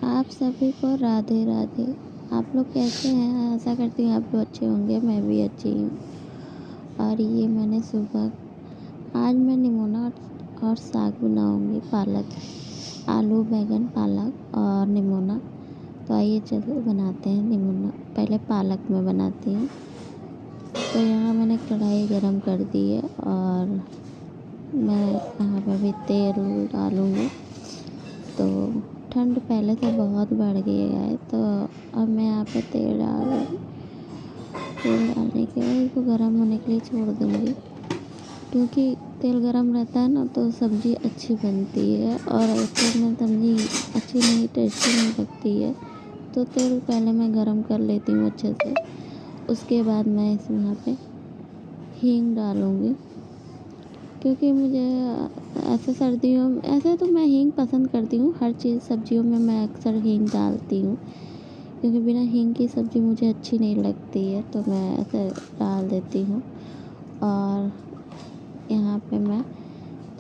आप सभी को राधे राधे। आप लोग कैसे हैं? आशा करती हूँ आप लोग अच्छे होंगे। मैं भी अच्छी हूँ। और ये मैंने सुबह आज मैं निमोना और साग बनाऊँगी। पालक, आलू, बैंगन, पालक और निमोना। तो आइए चलो बनाते हैं निमोना। पहले पालक में बनाती हूँ। तो यहाँ मैंने कढ़ाई गरम कर दी है और मैं यहाँ पे भी तेल डालूँगी। तो ठंड पहले से बहुत बढ़ गई है, तो अब मैं यहाँ पे तेल डालूँगी। तेल डालने के बाद इसको गर्म होने के लिए छोड़ दूँगी, क्योंकि तेल गर्म रहता है ना तो सब्ज़ी अच्छी बनती है, और तेल में सब्ज़ी अच्छी नहीं, टेस्टी नहीं लगती है। तो तेल पहले मैं गर्म कर लेती हूँ अच्छे से। उसके बाद मैं इस यहाँ पे हींग डालूँगी, क्योंकि मुझे ऐसे सर्दियों में, ऐसे तो मैं हींग पसंद करती हूँ। हर चीज़ सब्जियों में मैं अक्सर हींग डालती हूँ, क्योंकि बिना हींग की सब्ज़ी मुझे अच्छी नहीं लगती है, तो मैं ऐसे डाल देती हूँ। और यहाँ पे मैं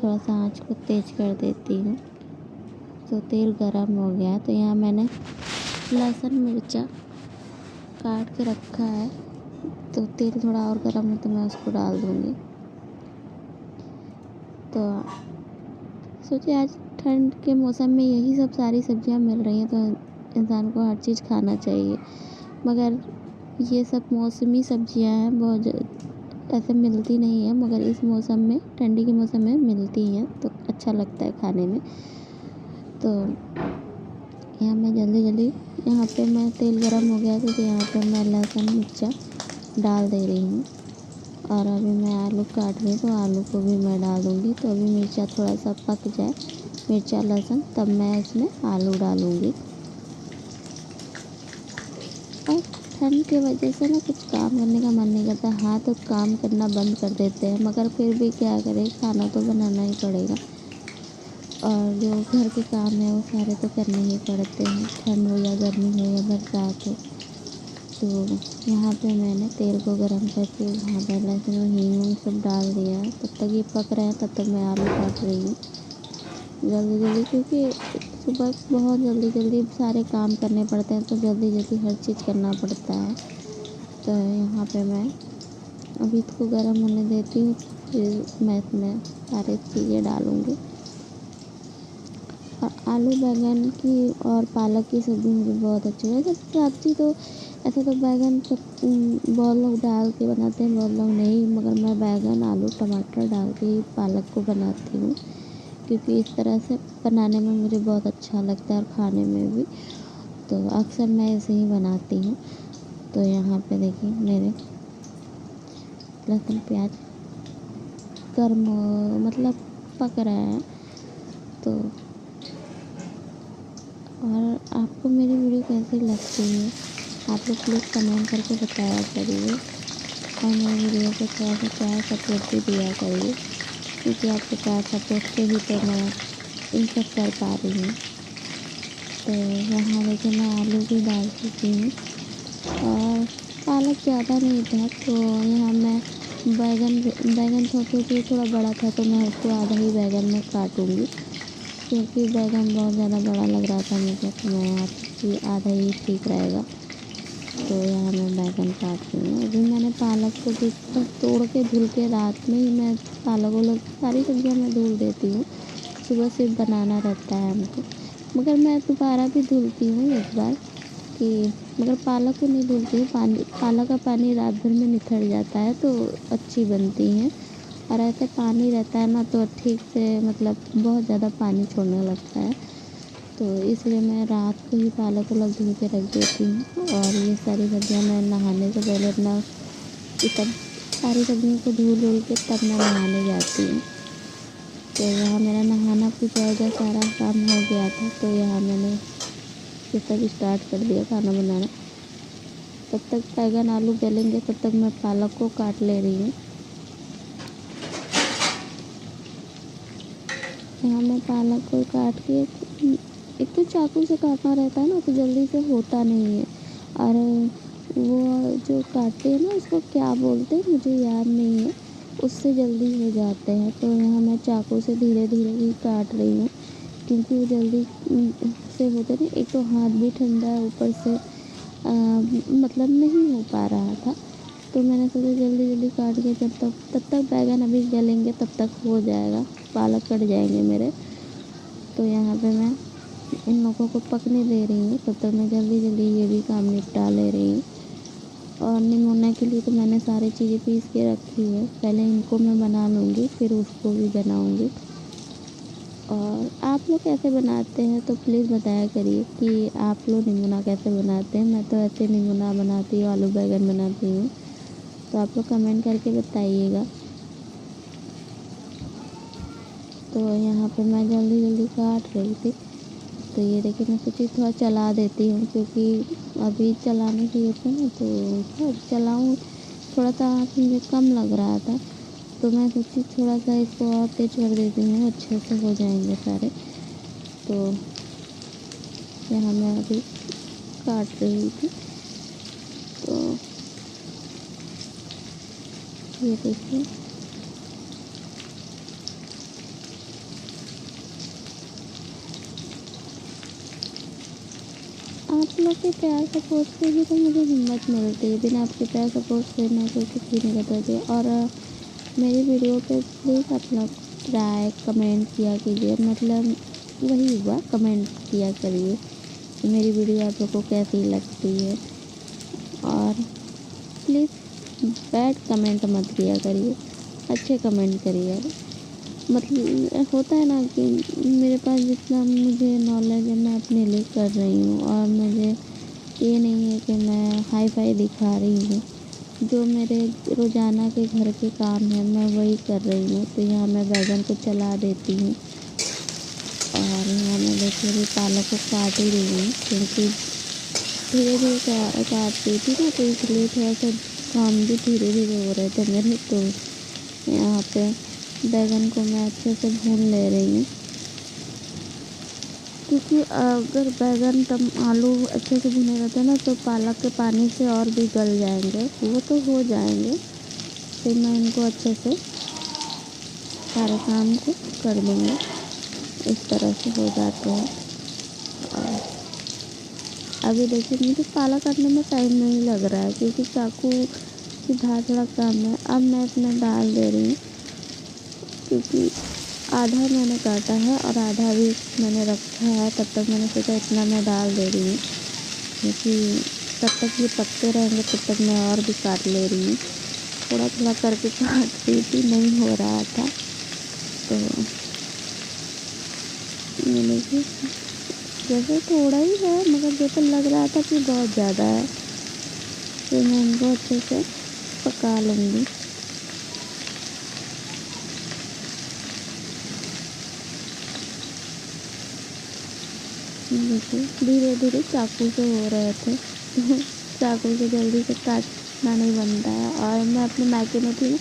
थोड़ा सा आँच को तेज़ कर देती हूँ। तो तेल गरम हो गया, तो यहाँ मैंने लहसुन मिर्चा काट के रखा है। तो तेल थोड़ा और गरम है तो मैं उसको डाल दूँगी। तो सोचिए आज ठंड के मौसम में यही सब सारी सब्जियां मिल रही हैं, तो इंसान को हर चीज़ खाना चाहिए। मगर ये सब मौसमी सब्जियां हैं, बहुत ऐसे मिलती नहीं है, मगर इस मौसम में, ठंडी के मौसम में मिलती हैं, तो अच्छा लगता है खाने में। तो यहाँ मैं जल्दी यहाँ पे मैं तेल गरम हो गया तो यहाँ पे मैं लहसुन मिर्चा डाल दे रही हूँ। और अभी मैं आलू काट रही हूँ, तो आलू को भी मैं डाल दूँगी। तो अभी मिर्चा थोड़ा सा पक जाए, मिर्चा लहसुन, तब मैं इसमें आलू डालूँगी। और ठंड की वजह से ना कुछ काम करने का मन नहीं करता, हाथ तो काम करना बंद कर देते हैं, मगर फिर भी क्या करें, खाना तो बनाना ही पड़ेगा। और जो घर के काम है वो सारे तो करने ही पड़ते हैं, ठंड हो या गर्मी हो या बरसात हो। तो यहाँ पे मैंने तेल को गरम करके वहाँ पर लहसुन और हींग सब डाल दिया है। तब तक ये पक रहे हैं, तब तक मैं आलू काट रही हूँ जल्दी, क्योंकि सुबह बहुत जल्दी सारे काम करने पड़ते हैं, तो जल्दी हर चीज़ करना पड़ता है। तो यहाँ पे मैं अभी इसको गरम होने देती हूँ, फिर मैं इसमें सारी चीज़ें डालूँगी। और आलू बैंगन की और पालक की सब्ज़ी मुझे बहुत अच्छी है। वैसे सब्ज़ी तो ऐसे तो बैंगन सब बहुत लोग डाल के बनाते हैं, बहुत लोग नहीं, मगर मैं बैंगन, आलू, टमाटर डाल के ही पालक को बनाती हूँ, क्योंकि इस तरह से बनाने में मुझे बहुत अच्छा लगता है और खाने में भी। तो अक्सर मैं ऐसे ही बनाती हूँ। तो यहाँ पे देखिए मेरे लहसुन प्याज गर्म मतलब पक रहा है। तो और आपको मेरी वीडियो कैसी लगती है, आप लोग प्लीज़ कमेंट करके बताया करिए, और मेरी वीडियो को थोड़ा सा प्यार सपोर्ट भी दिया करिए, क्योंकि आपके प्यार सपोर्ट से ही तो मैं इन सब कर पा रही हूँ। तो यहाँ देखिए मैं आलू भी डाल चुकी हूँ, और पालक ज़्यादा नहीं था, तो यहाँ मैं बैंगन था, क्योंकि थोड़ा बड़ा था तो मैं उसको आधा ही बैंगन में काटूँगी, क्योंकि बैंगन बहुत ज़्यादा बड़ा लग रहा था मुझे, तो मैं यहाँ पे आधा ही ठीक रहेगा। तो यहाँ मैं बैंगन काट रही हूँ। अभी मैंने पालक को भी बस तोड़ के धुल के, रात में ही मैं पालक वालक सारी सब्जियाँ मैं धुल देती हूँ, सुबह सिर्फ बनाना रहता है हमको। मगर मैं दोबारा भी धुलती हूँ एक बार, कि मगर पालक को नहीं धुलती हूँ, पालक का पानी रात भर में निखर जाता है तो अच्छी बनती हैं। और ऐसे पानी रहता है ना तो ठीक से मतलब बहुत ज़्यादा पानी छोड़ने लगता है, तो इसलिए मैं रात को ही पालक वालक धुल के रख देती हूँ। और ये सारी सब्जियाँ मैं नहाने से पहले अपना ये सब सारी सब्जियों को धुल के तब मैं नहाने जाती हूँ। तो यहाँ मेरा नहाना पूजा वूजा सारा काम हो गया था, तो यहाँ मैंने ये सब स्टार्ट कर दिया खाना बनाना। तब तक बैंगन आलू गलेंगे, तब तक मैं पालक को काट ले रही हूँ। यहाँ मैं पालक को काट के, एक तो चाकू से काटना रहता है ना, तो जल्दी से होता नहीं है। और वो जो काटते हैं ना, उसको क्या बोलते हैं मुझे याद नहीं है, उससे जल्दी हो जाते हैं। तो यहाँ मैं चाकू से धीरे ही काट रही हूँ, क्योंकि वो जल्दी से से होते नहीं, एक तो हाथ भी ठंडा है, ऊपर से मतलब नहीं हो पा रहा था। तो मैंने सोचा जल्दी जल्दी काट के तब तक बैगन अभी गलेंगे, तब तक हो जाएगा, पालक कट जाएंगे मेरे। तो यहाँ पे मैं इन लोगों को पकने दे रही हूँ, तब तक मैं जल्दी जल्दी ये भी काम निपटा ले रही हूँ। और निमोना के लिए तो मैंने सारी चीज़ें पीस के रखी है, पहले इनको मैं बना लूँगी, फिर उसको भी बनाऊँगी। और आप लोग कैसे बनाते हैं तो प्लीज़ बताया करिए कि आप लोग निमोना कैसे बनाते हैं। मैं तो ऐसे निमोना बनाती हूँ, आलू बैंगन बनाती हूँ, तो आप लोग कमेंट करके बताइएगा। तो यहाँ पे मैं जल्दी जल्दी काट रही थी, तो ये देखिए मैं सोची थोड़ा चला देती हूँ, क्योंकि अभी चलाने की होता है ना, तो चलाऊँ, थोड़ा सा हाथ मुझे कम लग रहा था, तो मैं सोची थोड़ा सा इसको और तेज कर देती हूँ, अच्छे से हो जाएंगे सारे। तो यहाँ मैं अभी काट रही थी, तो ये देखिए आप लोग के प्यार सपोर्ट से ही तो मुझे हिम्मत मिलती है, बिना आपके प्यार सपोर्ट से मैं कोई कुछ भी नहीं कर पाती। और मेरी वीडियो पे प्लीज़ आप लोग ट्राई कमेंट किया कीजिए, मतलब वही हुआ, कमेंट किया करिए कि मेरी वीडियो आप लोग को कैसी लगती है। और प्लीज़ बैड कमेंट मत किया करिए, अच्छे कमेंट करिए। मतलब होता है ना कि मेरे पास जितना मुझे नॉलेज है मैं अपने लिए कर रही हूँ, और मुझे ये नहीं है कि मैं हाई फाई दिखा रही हूँ। जो मेरे रोज़ाना के घर के काम है मैं वही कर रही हूँ। तो यहाँ मैं बैगन को चला देती हूँ, और यहाँ मैं देखिए अभी पालक को काट ही रही हूँ, क्योंकि धीरे धीरे काट रही थी ना, तो इसलिए थोड़ा सा काम भी धीरे धीरे हो रहे थे मेरे। तो यहाँ पे बैगन को मैं अच्छे से भून ले रही हूँ, क्योंकि अगर बैगन आलू अच्छे से भुने रहते हैं ना, तो पालक के पानी से और भी गल जाएंगे, वो तो हो जाएंगे। फिर मैं इनको अच्छे से सारे काम को कर दूँगी, इस तरह से हो जाते हैं। और अभी देखिए मुझे पालक काटने में टाइम नहीं लग रहा है, क्योंकि चाकू की धार थोड़ा कम है। अब मैं इसमें डाल दे रही हूँ, क्योंकि आधा मैंने काटा है और आधा भी मैंने रखा है, तब तक मैंने सोचा इतना मैं डाल दे रही हूँ, क्योंकि तब तक ये पकते रहेंगे, तब तक मैं और भी काट ले रही हूँ। थोड़ा थोड़ा करके काट रही थी, नहीं हो रहा था, तो ये देखिए जैसे थोड़ा ही है, मगर जैसे लग रहा था कि बहुत ज़्यादा है। तो मैं इनको अच्छे से पका लूँगी। देखिए धीरे धीरे चाकू से हो रहे थे चाकू से जल्दी से काटना नहीं बनता है। और मैं अपने मायके में थी,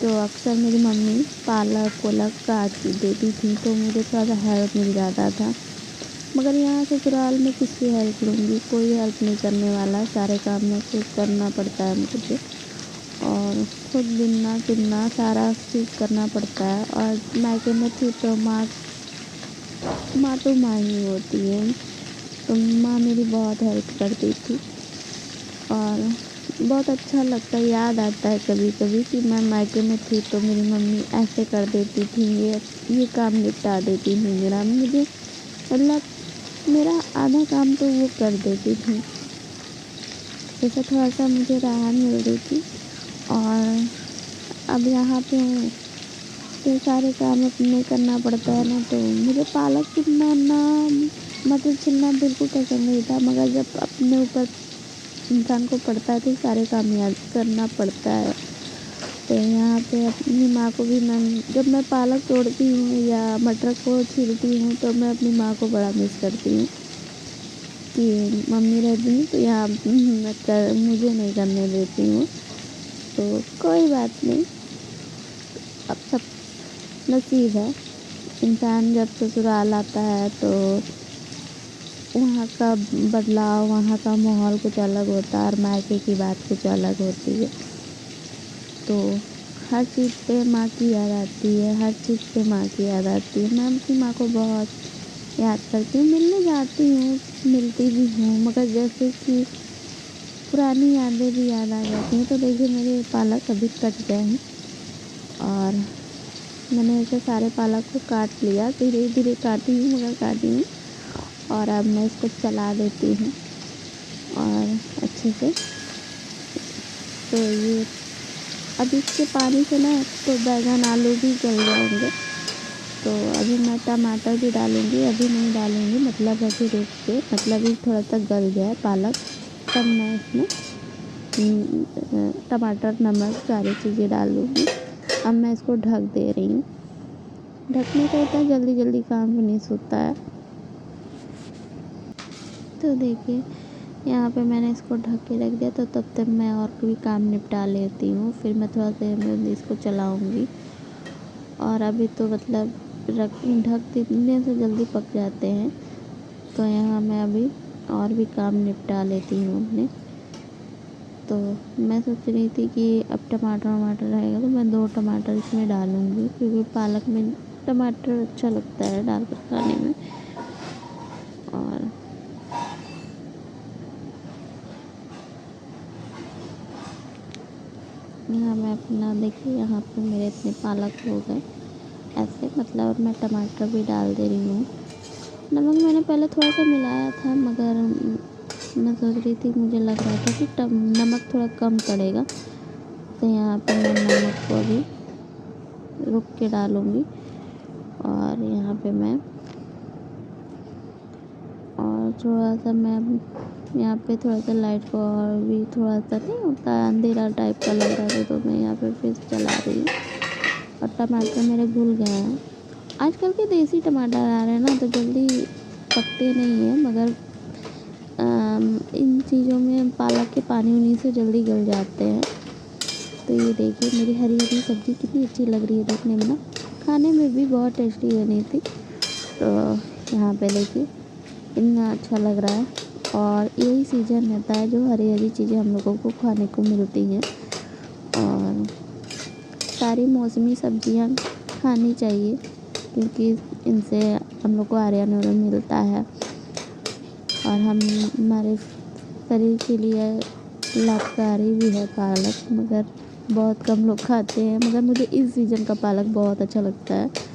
तो अक्सर मेरी मम्मी पालक वालक काट देती थी, तो मुझे थोड़ा सा हेल्प मिल जाता था। मगर यहाँ ससुराल में किसकी हेल्प लूँगी, कोई हेल्प नहीं करने वाला, सारे काम में खुद करना पड़ता है मुझे, और खुद बिनना चुनना सारा चीज़ करना पड़ता है। और मायके में थी तो माँ तो माँ ही होती है, तो माँ मेरी बहुत हेल्प करती थी, और बहुत अच्छा लगता है, याद आता है कभी कभी कि मैं मायके में थी तो मेरी मम्मी ऐसे कर देती थी, ये काम निपटा देती थी मेरा, मुझे मतलब मेरा आधा काम तो वो कर देती थी। जैसे थोड़ा सा मुझे राहत मिल रही थी। और अब यहाँ पे हूँ, तो सारे काम अपने करना पड़ता है ना, तो मुझे पालक छीलना ना, मटर छीलना बिल्कुल पसंद नहीं था, मगर जब अपने ऊपर इंसान को पड़ता है तो सारे काम याद करना पड़ता है। तो यहाँ पे अपनी माँ को भी जब मैं पालक तोड़ती हूँ या मटर को छीलती हूँ, तो मैं अपनी माँ को बड़ा मिस करती हूँ कि मम्मी रहती हूँ तो यहाँ मुझे नहीं करने देती हूँ। तो कोई बात नहीं, अब सब नसीब है। इंसान जब ससुराल आता है तो वहाँ का बदलाव, वहाँ का माहौल कुछ अलग होता है, और मायके की बात कुछ अलग होती है। तो हर चीज़ पे माँ की याद आती है, हर चीज़ पे माँ की याद आती है। मैं अपनी माँ को बहुत याद करती हूँ, मिलने जाती हूँ, मिलती भी हूँ, मगर जैसे कि पुरानी यादें भी याद आ जाती हैं। तो देखिए मेरे पालक अभी कट गए हैं और मैंने ऐसे सारे पालक को काट लिया, धीरे धीरे काटी हूँ मगर काटी हूँ। और अब मैं इसको चला देती हूँ और अच्छे से। तो ये अब इसके पानी से ना तो बैंगन आलू भी गल जाएंगे। तो अभी मैं टमाटर भी डालूँगी, अभी नहीं डालूँगी, मतलब अभी रुक के, मतलब ये थोड़ा सा गल जाए पालक, तब मैं इसमें टमाटर नमक सारी चीज़ें डालूँगी। अब मैं इसको ढक दे रही हूँ। ढकने से होता है जल्दी जल्दी काम फिनिश होता है। तो देखिए यहाँ पे मैंने इसको ढक के रख दिया। तो तब तक मैं और भी काम निपटा लेती हूँ, फिर मैं थोड़ा देर में इसको चलाऊँगी। और अभी तो मतलब ढक देने से जल्दी पक जाते हैं। तो यहाँ मैं अभी और भी काम निपटा लेती हूँ अपने। तो मैं सोच रही थी कि अब टमाटर वमाटर रहेगा तो मैं 2 टमाटर इसमें डालूँगी, क्योंकि पालक में टमाटर अच्छा लगता है डालकर खाने में। और यहाँ मैं अपना देखिए, यहाँ पे मेरे इतने पालक हो गए ऐसे, मतलब मैं टमाटर भी डाल दे रही हूँ। नमक मैंने पहले थोड़ा सा मिलाया था, मगर मैं सोच रही थी, मुझे लग रहा था कि नमक थोड़ा कम पड़ेगा। तो यहाँ पे मैं नमक को अभी रुक के डालूँगी। और यहाँ पे मैं और थोड़ा सा मैं यहाँ पे थोड़ा सा लाइट को और भी थोड़ा सा नहीं होता है अंधेरा टाइप का लग रहा था, तो मैं यहाँ पे फिर चला रही हूँ। और टमाटर मेरे घुल गए हैं। आजकल के देसी टमाटर आ रहे हैं ना, तो जल्दी पकते नहीं हैं, मगर इन चीज़ों में पालक के पानी उनी से जल्दी गल जाते हैं। तो ये देखिए मेरी हरी हरी सब्ज़ी कितनी अच्छी लग रही है देखने में ना, खाने में भी बहुत टेस्टी बनी थी। तो यहाँ पे देखिए कितना अच्छा लग रहा है। और यही सीज़न रहता है जो हरी हरी चीज़ें हम लोगों को खाने को मिलती हैं। और सारी मौसमी सब्जियां खानी चाहिए, क्योंकि इनसे हम लोग को आयरन वायरन मिलता है और हमारे शरीर के लिए लाभकारी भी है पालक। मगर बहुत कम लोग खाते हैं, मगर मुझे इस सीज़न का पालक बहुत अच्छा लगता है।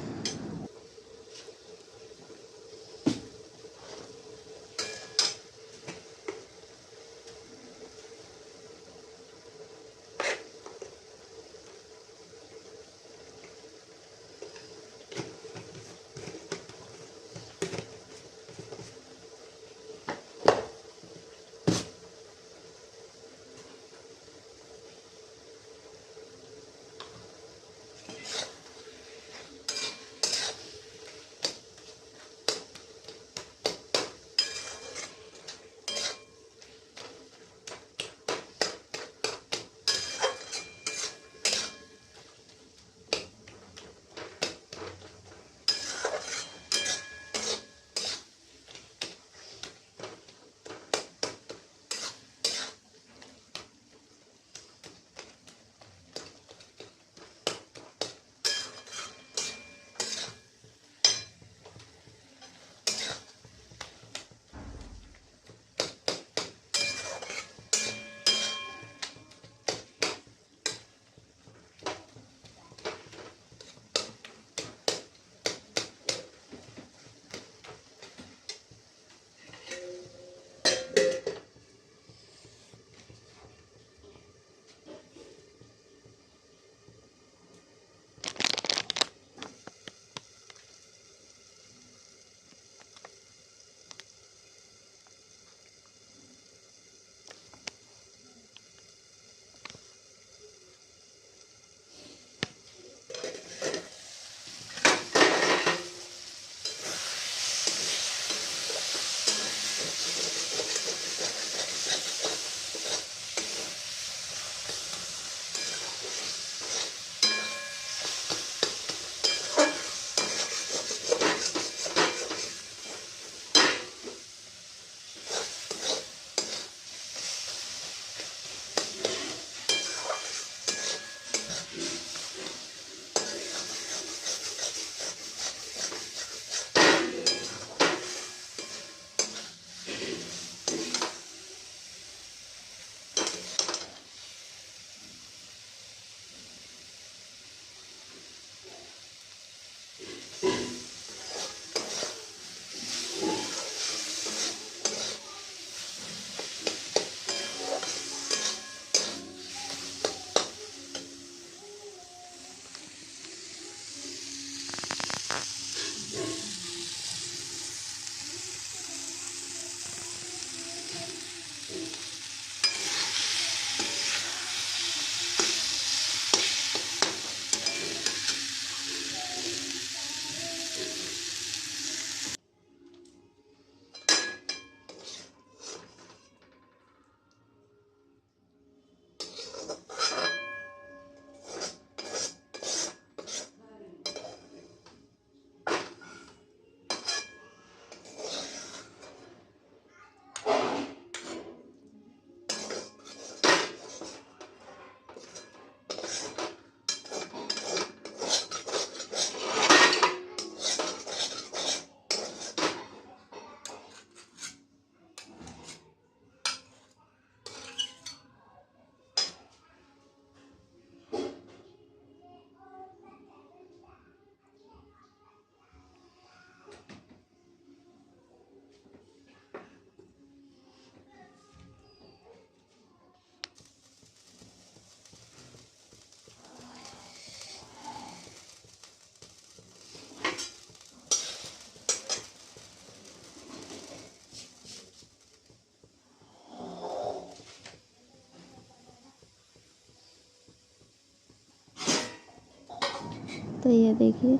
तो ये देखिए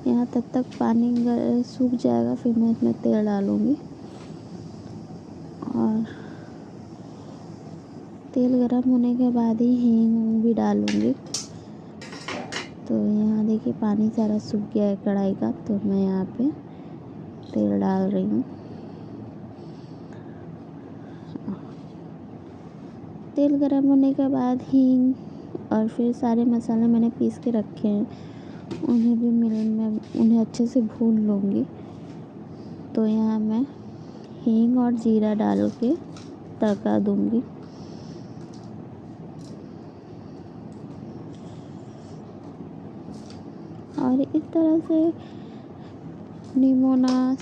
यहाँ तब तक पानी सूख जाएगा, फिर मैं इसमें तेल डालूँगी और तेल गरम होने के बाद ही हींग भी डालूँगी। तो यहाँ देखिए पानी सारा सूख गया है कढ़ाई का, तो मैं यहाँ पे तेल डाल रही हूँ। तेल गरम होने के बाद हींग और फिर सारे मसाले मैंने पीस के रखे हैं, उन्हें भी उन्हें अच्छे से भून लूँगी। तो यहाँ मैं हींग और जीरा डाल के तड़का दूँगी। और इस तरह से निमोना,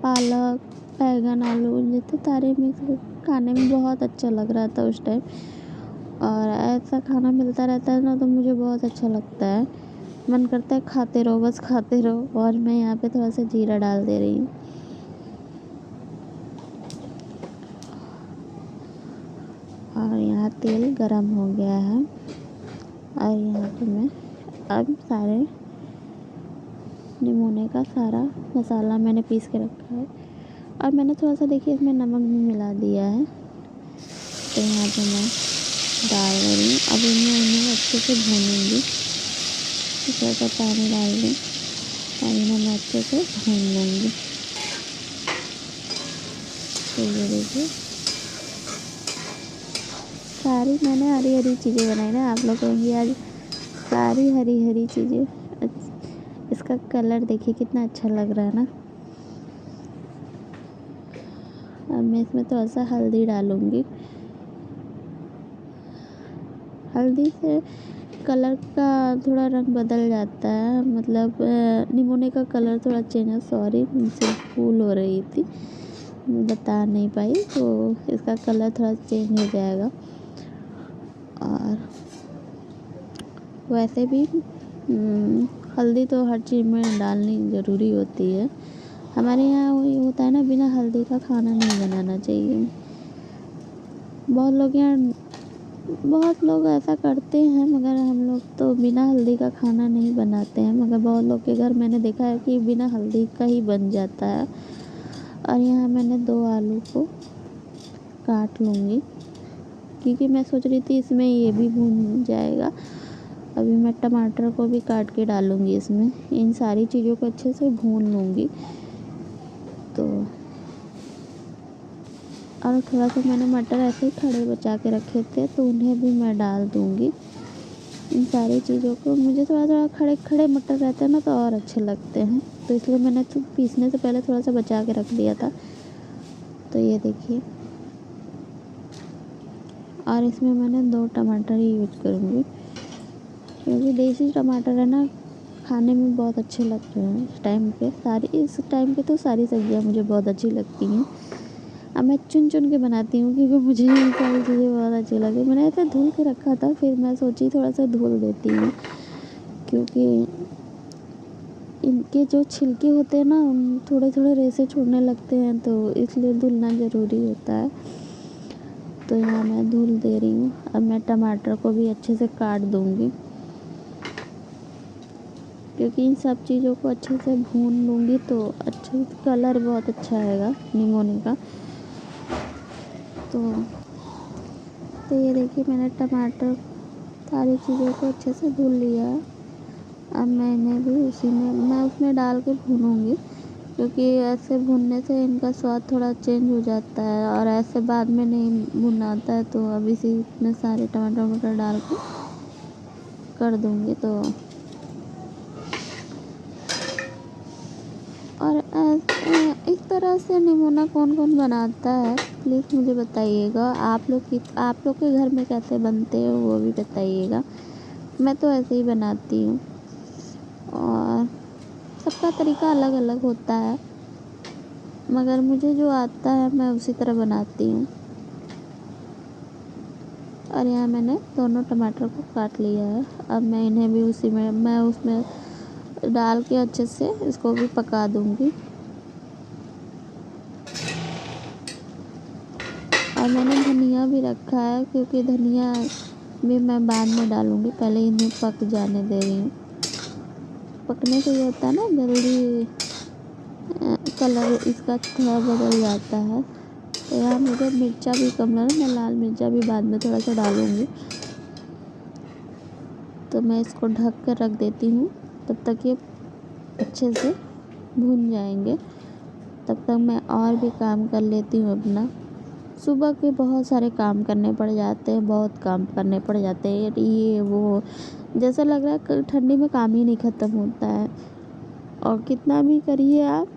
पालक, बैंगन, आलू जितने सारे मिक्स खाने में बहुत अच्छा लग रहा था उस टाइम। और ऐसा खाना मिलता रहता है ना तो मुझे बहुत अच्छा लगता है, मन करता है खाते रहो, बस खाते रहो। और मैं यहाँ पे थोड़ा सा जीरा डाल दे रही हूँ। और यहाँ तेल गरम हो गया है और यहाँ पे मैं अब सारे निमोने का सारा मसाला मैंने पीस के रखा है और मैंने थोड़ा सा देखिए इसमें नमक भी मिला दिया है। तो यहाँ पे मैं डाल रही हूँ। अब उन्हें अच्छे से भूनूंगी। थोड़ा सा पानी डाल दूँ और इन्हें मैं अच्छे से भून लूँगी। तो ये देखिए सारी मैंने हरी हरी चीज़ें बनाई ना, आप लोग कहेंगे आज सारी हरी हरी चीज़ें। इसका कलर देखिए कितना अच्छा लग रहा है ना। अब मैं इसमें थोड़ा सा हल्दी डालूँगी। हल्दी से कलर का थोड़ा रंग बदल जाता है, मतलब निमोने का कलर थोड़ा चेंज है। सॉरी मुझसे भूल हो रही थी, बता नहीं पाई, तो इसका कलर थोड़ा चेंज हो जाएगा। और वैसे भी हल्दी तो हर चीज़ में डालनी ज़रूरी होती है। हमारे यहाँ वही होता है ना, बिना हल्दी का खाना नहीं बनाना चाहिए। बहुत लोग ऐसा करते हैं, मगर हम लोग तो बिना हल्दी का खाना नहीं बनाते हैं। मगर बहुत लोग के घर मैंने देखा है कि बिना हल्दी का ही बन जाता है। और यहाँ मैंने 2 आलू को काट लूँगी, क्योंकि मैं सोच रही थी इसमें ये भी भून जाएगा। अभी मैं टमाटर को भी काट के डालूँगी इसमें। इन सारी चीज़ों को अच्छे से भून लूँगी। तो और थोड़ा सा मैंने मटर ऐसे ही खड़े बचा के रखे थे, तो उन्हें भी मैं डाल दूँगी। इन सारी चीज़ों को मुझे थोड़ा थोड़ा खड़े खड़े मटर रहते हैं ना तो और अच्छे लगते हैं, तो इसलिए मैंने तो पीसने से पहले थोड़ा सा बचा के रख दिया था। तो ये देखिए, और इसमें मैंने 2 टमाटर ही यूज करूँगी, क्योंकि देसी टमाटर है ना, खाने में बहुत अच्छे लगते हैं। इस टाइम पे तो सारी सब्जियाँ मुझे बहुत अच्छी लगती हैं। अब मैं चुन चुन के बनाती हूँ, क्योंकि मुझे ये सारी चीज़ें बहुत अच्छी लगी। मैंने ऐसे धुल के रखा था, फिर मैं सोची थोड़ा सा धुल देती हूँ, क्योंकि इनके जो छिलके होते हैं ना, उन थोड़े थोड़े रेशे छोड़ने लगते हैं, तो इसलिए धुलना ज़रूरी होता है। तो यहाँ मैं धुल दे रही हूँ। अब मैं टमाटर को भी अच्छे से काट दूँगी, क्योंकि इन सब चीज़ों को अच्छे से भून लूँगी तो अच्छा कलर बहुत अच्छा आएगा निमोने का। तो ये देखिए मैंने टमाटर सारी चीज़ों को अच्छे से धुल लिया है। अब मैं इन्हें भी उसमें डाल के भूनूँगी, क्योंकि ऐसे भूनने से इनका स्वाद थोड़ा चेंज हो जाता है और ऐसे बाद में नहीं भुना आता है। तो अब इसी में सारे टमाटर वमाटर डाल के कर दूँगी। तो और इस तरह से निमोना कौन कौन बनाता है प्लीज़ मुझे बताइएगा। आप लोग के घर में कैसे बनते हैं वो भी बताइएगा। मैं तो ऐसे ही बनाती हूँ और सबका तरीका अलग अलग होता है, मगर मुझे जो आता है मैं उसी तरह बनाती हूँ। और यहाँ मैंने दोनों टमाटर को काट लिया है। अब मैं इन्हें भी उसमें डाल के अच्छे से इसको भी पका दूँगी। और मैंने धनिया भी रखा है, क्योंकि धनिया भी मैं बाद में डालूँगी, पहले इन्हें पक जाने दे रही हूँ। पकने से ये होता है ना, जल्दी कलर इसका थोड़ा बदल जाता है। तो यहाँ मुझे मिर्चा भी कम लगा, मैं लाल मिर्चा भी बाद में थोड़ा सा डालूँगी। तो मैं इसको ढक कर रख देती हूँ, तब तक ये अच्छे से भुन जाएंगे। तब तक मैं और भी काम कर लेती हूँ अपना। सुबह के बहुत सारे काम करने पड़ जाते हैं, बहुत काम करने पड़ जाते हैं, ये वो, जैसा लग रहा है ठंडी में काम ही नहीं ख़त्म होता है। और कितना भी करिए आप,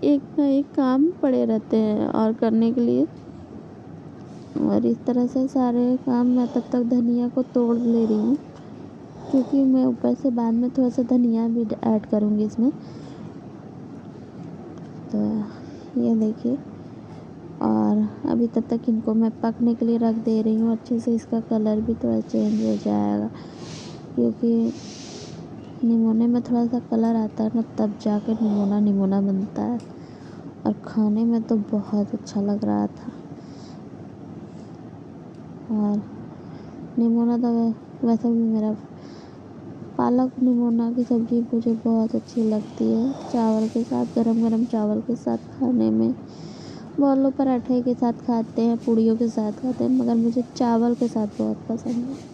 एक ना एक काम पड़े रहते हैं और करने के लिए। और इस तरह से सारे काम मैं तब तक धनिया को तोड़ ले रही हूँ, क्योंकि मैं ऊपर से बाद में थोड़ा सा धनिया भी ऐड करूँगी इसमें। तो ये देखिए, और अभी तब तक इनको मैं पकने के लिए रख दे रही हूँ। अच्छे से इसका कलर भी थोड़ा चेंज हो जाएगा, क्योंकि निमोने में थोड़ा सा कलर आता है ना, तब जाकर निमोना बनता है। और खाने में तो बहुत अच्छा लग रहा था। और निमोना तो वैसे भी मेरा, पालक निमोना की सब्ज़ी मुझे बहुत अच्छी लगती है, चावल के साथ, गरम गरम चावल के साथ खाने में। बहुत लोग पराठे के साथ खाते हैं, पूड़ियों के साथ खाते हैं, मगर मुझे चावल के साथ बहुत पसंद है।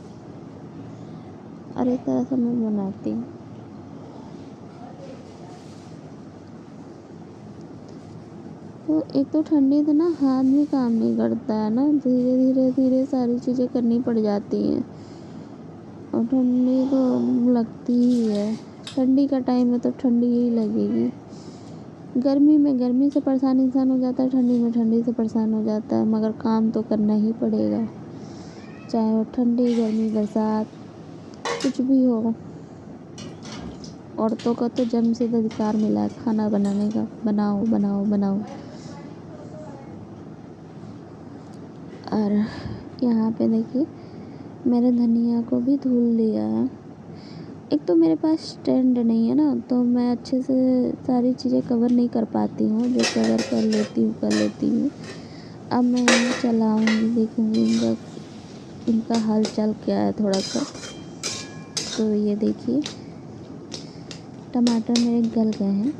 और इस तरह से मैं बनाती हूँ। तो एक तो ठंडी से ना हाथ भी काम नहीं करता है ना, धीरे सारी चीज़ें करनी पड़ जाती हैं। और ठंडी तो लगती ही है, ठंडी का टाइम है तो ठंडी ही लगेगी। गर्मी में गर्मी से परेशान इंसान हो जाता है, ठंडी में ठंडी से परेशान हो जाता है, मगर काम तो करना ही पड़ेगा, चाहे वो ठंडी, गर्मी, बरसात, कुछ भी हो। औरतों का तो जन्म से अधिकार मिला है खाना बनाने का, बनाओ बनाओ बनाओ। और यहाँ पे देखिए, मैंने धनिया को भी धुल लिया है। एक तो मेरे पास स्टैंड नहीं है ना, तो मैं अच्छे से सारी चीज़ें कवर नहीं कर पाती हूँ, जो कवर कर लेती हूँ। अब मैं इन्हें चलाऊँगी, देखूँगी इनका हालचाल क्या है थोड़ा सा। तो ये देखिए, टमाटर मेरे गल गए हैं।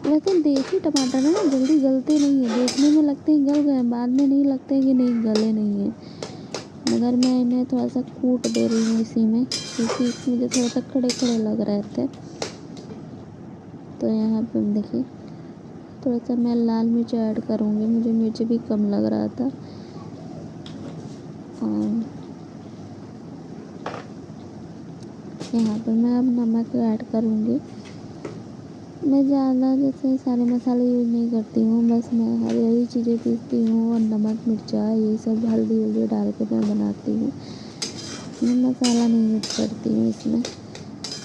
वैसे देसी टमाटर है ना, जल्दी गलते नहीं है, देखने में लगते हैं गल गए, बाद में नहीं लगते कि नहीं गले नहीं है। मगर मैं इन्हें थोड़ा सा कूट दे रही हूँ इसी में, क्योंकि मुझे थोड़ा सा खड़े खड़े लग रहे थे। तो यहाँ पे देखिए, थोड़ा सा मैं लाल मिर्च ऐड करूँगी, मुझे मिर्च भी कम लग रहा था। और यहाँ पे मैं अब नमक ऐड करूँगी। मैं ज़्यादा जैसे सारे मसाले यूज़ नहीं करती हूँ, बस मैं हरी चीज़ें पीसती हूँ और नमक, मिर्चा, ये सब हल्दी डाल के मैं बनाती हूँ। मैं मसाला नहीं यूज करती हूँ इसमें।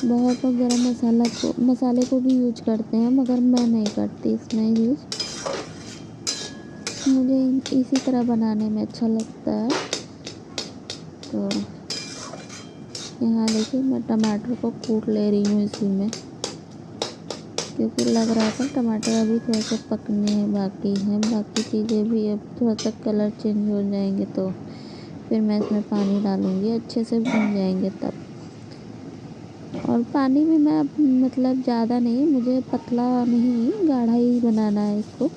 बहुत लोग गरम मसाले को भी यूज करते हैं, मगर मैं नहीं करती इसमें यूज। मुझे इसी तरह बनाने में अच्छा लगता है। तो यहाँ देखिए, मैं टमाटर को कूट ले रही हूँ इसी में, क्योंकि लग रहा था टमाटर अभी थोड़ा सा पकने बाकी हैं। बाकी चीज़ें भी अब थोड़ा सा कलर चेंज हो जाएंगे तो फिर मैं इसमें पानी डालूँगी, अच्छे से भुन जाएंगे तब। और पानी भी मैं मतलब ज़्यादा नहीं, मुझे पतला नहीं, गाढ़ा ही बनाना है इसको।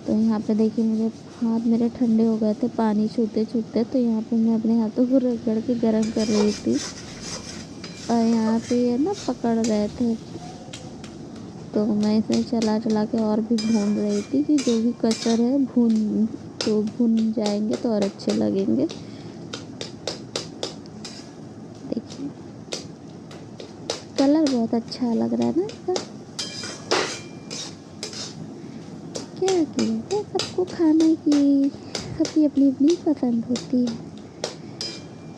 तो यहाँ पे देखिए, मुझे हाथ मेरे ठंडे हो गए थे पानी छूते छूते, तो यहाँ पे मैं अपने हाथों को रगड़ के गर्म कर रही थी। और यहाँ पे ये ना पकड़ रहे थे, तो मैं इसे चला चला के और भी भून रही थी कि जो भी कसर है भून जाएंगे तो और अच्छे लगेंगे। देखिए, कलर बहुत अच्छा लग रहा है ना इसका। क्या किया है, सबको खाने की सबकी अपनी अपनी पसंद होती है।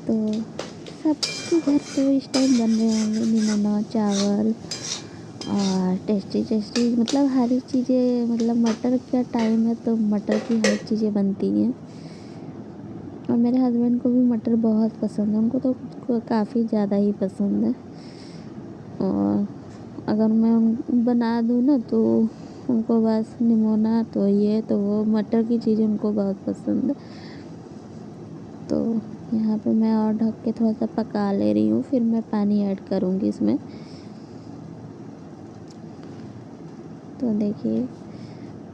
तो सबके घर तो इस टाइम बन रहे होंगे निमोना चावल और टेस्टी मतलब हरी चीज़ें, मतलब मटर का टाइम है तो मटर की हर चीज़ें बनती हैं। और मेरे हस्बैंड को भी मटर बहुत पसंद है, उनको तो काफ़ी ज़्यादा ही पसंद है। और अगर मैं बना दूँ ना तो उनको बस निमोना तो ये तो वो मटर की चीज़ें उनको बहुत पसंद है। तो यहाँ पे मैं और ढक के थोड़ा सा पका ले रही हूँ, फिर मैं पानी ऐड करूँगी इसमें। तो देखिए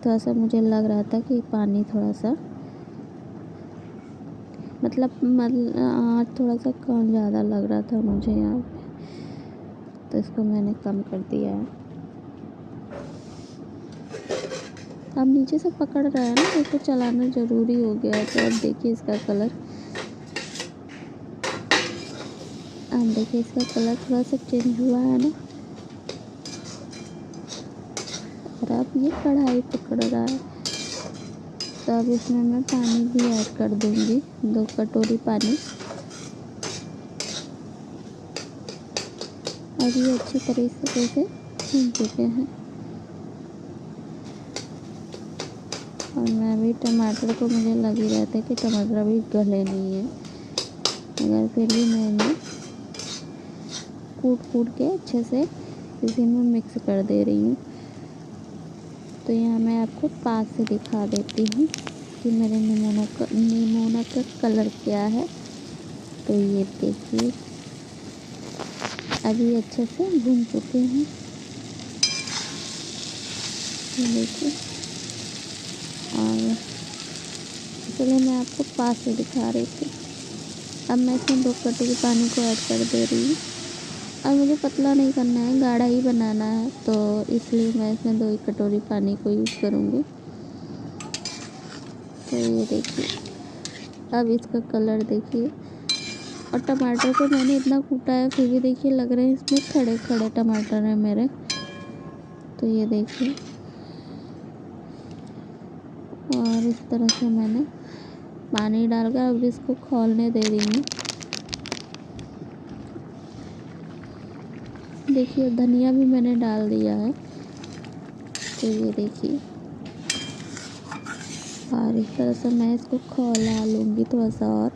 थोड़ा सा मुझे लग रहा था कि पानी थोड़ा सा थोड़ा सा कम ज़्यादा लग रहा था मुझे यहाँ पे, तो इसको मैंने कम कर दिया है। अब नीचे से पकड़ रहा है ना, इसको चलाना ज़रूरी हो गया है। तो अब देखिए इसका कलर, अब देखिए इसका कलर थोड़ा सा चेंज हुआ है ना, और अब ये कढ़ाई पकड़ रहा है। तो अब इसमें मैं पानी भी ऐड कर दूंगी, 2 कटोरी पानी। अब ये अच्छी तरीके से भून चुके हैं। और मैं अभी टमाटर को, मुझे लग ही रहा था कि टमाटर अभी गले नहीं है, मगर फिर भी मैंने कूट के अच्छे से इसी में मिक्स कर दे रही हूँ। तो यहाँ मैं आपको पास से दिखा देती हूँ कि मेरे निमोना का कलर क्या है। तो ये देखिए अभी अच्छे से भून चुके हैं, ये देखिए। और इसलिए मैं आपको पास से दिखा रही थी। अब मैं इसमें 2 कटोरी पानी को ऐड कर दे रही हूँ। और मुझे पतला नहीं करना है, गाढ़ा ही बनाना है, तो इसलिए मैं इसमें 2 कटोरी पानी को यूज़ करूँगी। तो ये देखिए अब इसका कलर देखिए। और टमाटर को मैंने इतना कूटा है, फिर भी देखिए लग रहे हैं इसमें खड़े खड़े टमाटर हैं मेरे। तो ये देखिए, और इस तरह से मैंने पानी डालकर अब इसको खौलने दे रही हूँ। देखिए धनिया भी मैंने डाल दिया है। तो ये देखिए, और इस तरह से मैं इसको खौला लूँगी थोड़ा सा और,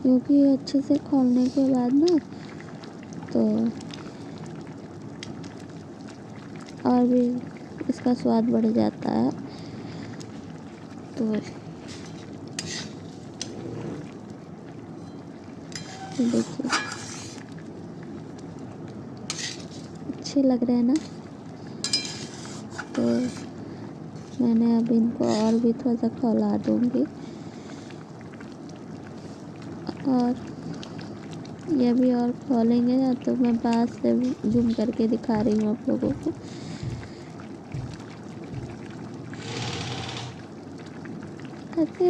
क्योंकि अच्छे से खौलने के बाद ना तो और भी इसका स्वाद बढ़ जाता है। तो देखिए अच्छे लग रहे हैं ना। तो मैंने अब इनको और भी थोड़ा सा खौला दूँगी, और ये भी और खोलेंगे ना, तो मैं पास से जूम करके दिखा रही हूँ आप लोगों को। ऐसे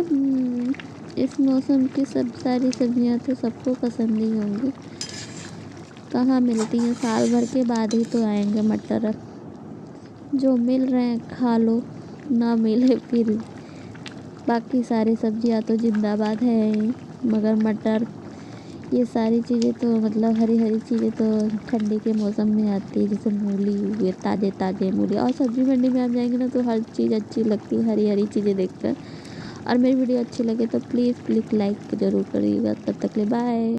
इस मौसम की सारी सब्जियां तो सबको पसंद ही होंगी। कहाँ मिलती हैं, साल भर के बाद ही तो आएंगे मटर। जो मिल रहे हैं खा लो, ना मिले फिर बाकी सारी सब्जियां तो जिंदाबाद है ही। मगर मटर, ये सारी चीज़ें तो मतलब हरी हरी चीज़ें तो ठंडी के मौसम में आती है, जैसे मूली हुए, ताज़े ताज़े मूली। और सब्जी मंडी में आप जाएंगे ना तो हर चीज़ अच्छी लगती है हरी हरी चीज़ें देखकर। और मेरी वीडियो अच्छी लगे तो प्लीज़ लाइक ज़रूर करिएगा। तब तक के लिए बाय।